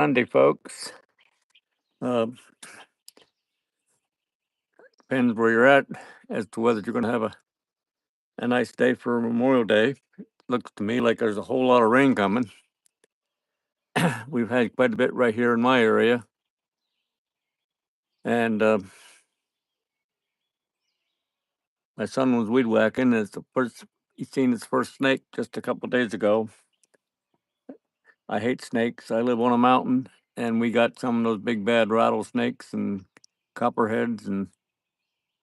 Sunday, folks. Uh, Depends where you're at as to whether you're going to have a nice day for Memorial Day. Looks to me like there's a whole lot of rain coming. We've had quite a bit right here in my area, and my son was weed whacking. It's the first he's seen his first snake just a couple days ago. I hate snakes. I live on a mountain, and we got some of those big bad rattlesnakes and copperheads and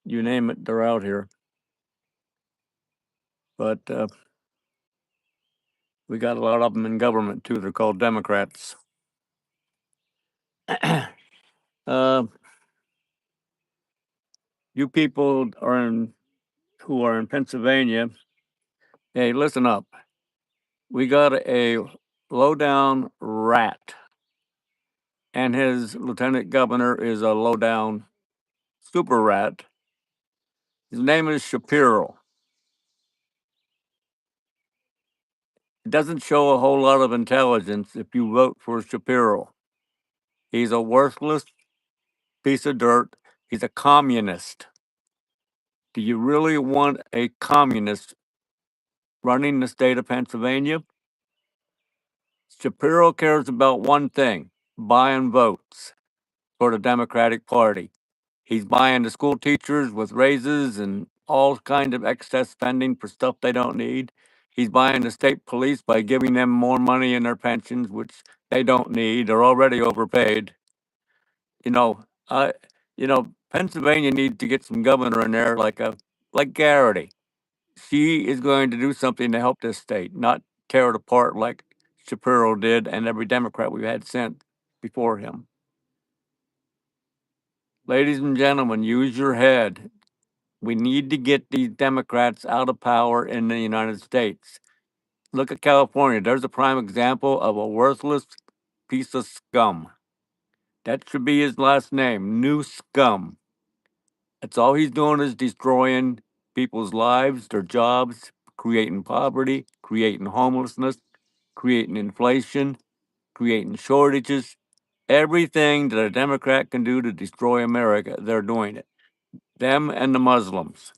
you name it, they're out here. But we got a lot of them in government too. They're called Democrats. uh, you people who are in Pennsylvania, hey, listen up. We got a low down rat, and his lieutenant governor is a low down super rat. His name is Shapiro. It doesn't show a whole lot of intelligence if you vote for Shapiro. He's a worthless piece of dirt. He's a communist. Do you really want a communist running the state of Pennsylvania? Shapiro cares about one thing: buying votes for the Democratic Party. He's buying the school teachers with raises and all kind of excess spending for stuff they don't need. He's buying the state police by giving them more money in their pensions, which they don't need. They're already overpaid. You know, uh, Pennsylvania needs to get some governor in there like Garrity. She is going to do something to help this state, not tear it apart like Shapiro did and every Democrat we've had sent before him. Ladies and gentlemen, use your head. We need to get these Democrats out of power in the United States. Look at California. There's a prime example of a worthless piece of scum. That should be his last name, New Scum. That's all he's doing is destroying people's lives, their jobs, creating poverty, creating homelessness, creating inflation, creating shortages. Everything that a Democrat can do to destroy America, they're doing it. Them and the Muslims.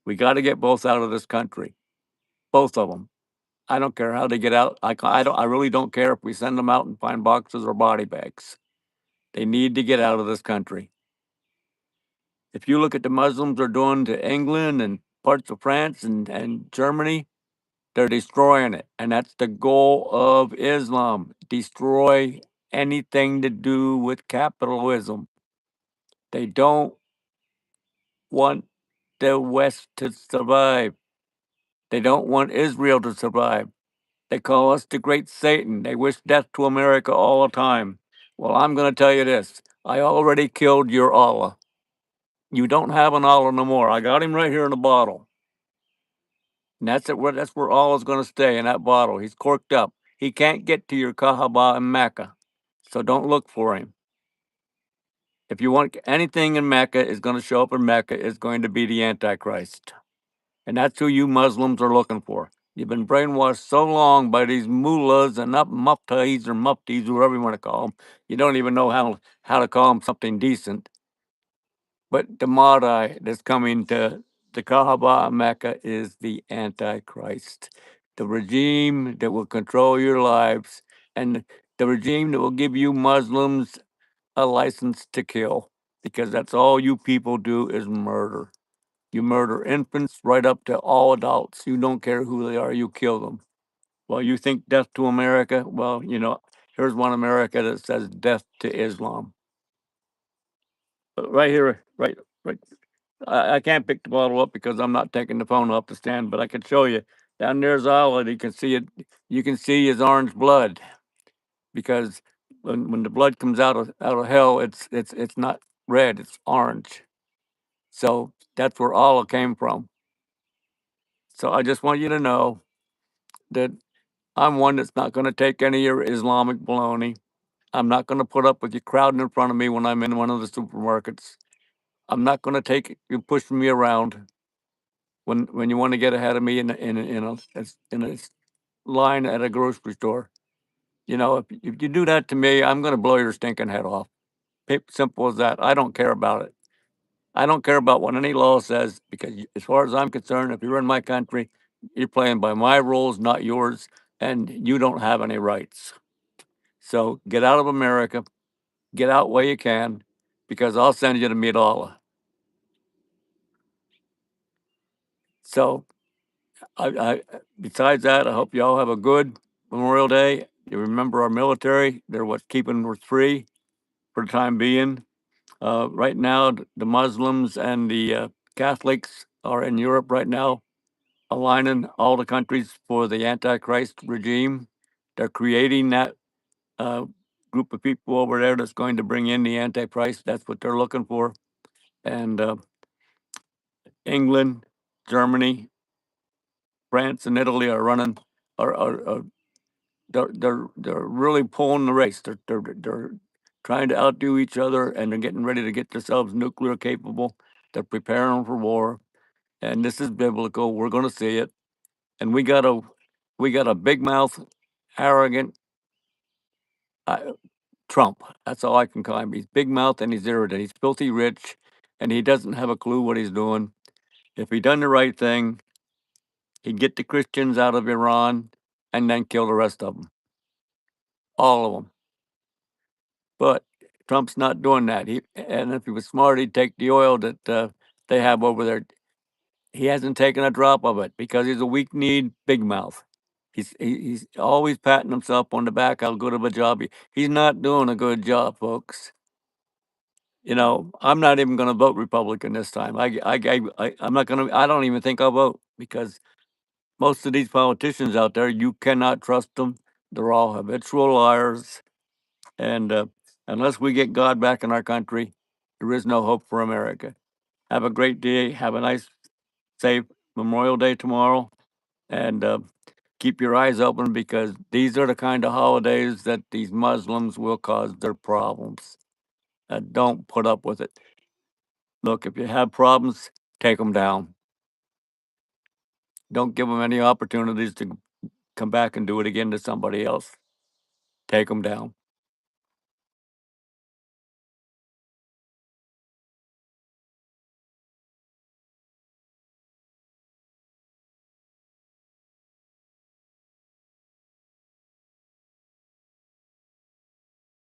We got to get both out of this country. Both of them. I don't care how they get out. I really don't care if we send them out and find boxes or body bags. They need to get out of this country. If you look at the Muslims are doing to England and parts of France and Germany, they're destroying it. And that's the goal of Islam: destroy anything to do with capitalism. They don't want the West to survive. They don't want Israel to survive. They call us the great Satan. They wish death to America all the time. Well, I'm going to tell you this: I already killed your Allah. You don't have an Allah no more. I got him right here in a bottle. And that's it. That's where Allah's going to stay, in that bottle. He's corked up. He can't get to your Kaaba in Mecca. So don't look for him. If you want anything in Mecca is going to show up in Mecca, is going to be the Antichrist. And that's who you Muslims are looking for. You've been brainwashed so long by these mullahs and up muftis or muftis, whatever you want to call them. You don't even know how to call them something decent. But the Mahdi that's coming to the Kaaba in Mecca is the Antichrist, the regime that will control your lives, and the regime that will give you Muslims a license to kill, because that's all you people do is murder. You murder infants right up to all adults. You don't care who they are, you kill them. Well, you think death to America? Well, here's one America that says death to Islam. Right here, right. I can't pick the bottle up because I'm not taking the phone off the stand, but I can show you. Down there's Allah. You can see it. You can see his orange blood, because when the blood comes out of hell, it's not red, it's orange. So that's where Allah came from. So I just want you to know that I'm one that's not going to take any of your Islamic baloney. I'm not going to put up with you crowding in front of me when I'm in one of the supermarkets. I'm not going to take you pushing me around when you want to get ahead of me in a line at a grocery store. if you do that to me, I'm going to blow your stinking head off. Simple as that. I don't care about it. I don't care about what any law says because, as far as I'm concerned, if you're in my country, you're playing by my rules, not yours, and you don't have any rights. So get out of America, get out where you can, because I'll send you to meet Allah. So, besides that, I hope you all have a good Memorial Day. You remember our military; they're what's keeping us free for the time being. Right now, the Muslims and the Catholics are in Europe right now, aligning all the countries for the Antichrist regime. They're creating that uh, group of people over there that's going to bring in the Antichrist. That's what they're looking for. And England, Germany, France, and Italy are running. Are they're really pulling the race. They're trying to outdo each other, and they're getting ready to get themselves nuclear capable. They're preparing for war, and this is biblical. We're going to see it, and we got a big mouth, arrogant uh, Trump. That's all I can call him. He's big mouth and he's arrogant. He's filthy rich, and he doesn't have a clue what he's doing. If he done the right thing, he'd get the Christians out of Iran and then kill the rest of them, all of them. But Trump's not doing that. And if he was smart, he'd take the oil that they have over there. He hasn't taken a drop of it because he's a weak-kneed big mouth. He's always patting himself on the back how good of a job he's not doing a good job, folks. I'm not even going to vote Republican this time. I'm not going to. I don't even think I'll vote because most of these politicians out there, you cannot trust them. They're all habitual liars, and unless we get God back in our country, there is no hope for America. Have a great day. Have a nice, safe Memorial Day tomorrow, and keep your eyes open because these are the kind of holidays that these Muslims will cause their problems. Don't put up with it. Look, if you have problems, take them down. Don't give them any opportunities to come back and do it again to somebody else. Take them down.